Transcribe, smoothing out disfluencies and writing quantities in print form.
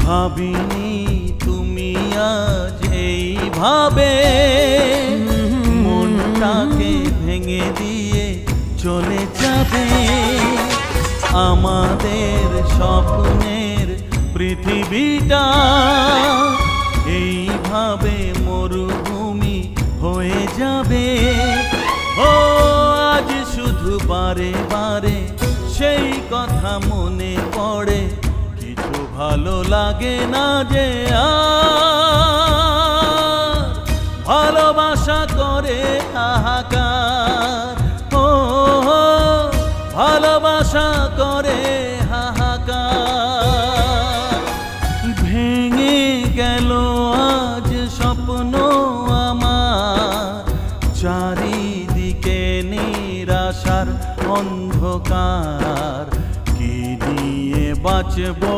ভাবিনি তুমি আজ এইভাবে মনটাকে ভেঙে দিয়ে চলে যাবে। আমাদের স্বপ্নের পৃথিবীটা এইভাবে মরুভূমি হয়ে যাবে। ও আজ শুধু বারে বারে সেই কথা মনে পড়ে, কিছু ভালো লাগে না যে আর ভালোবাসা করে হাহাকার। ও ভালোবাসা করে হাহাকার। ভেঙে গেল আজ স্বপ্ন আমার, চারিদিকে নিরাশার অন্ধকার। কি নিয়ে বাঁচবো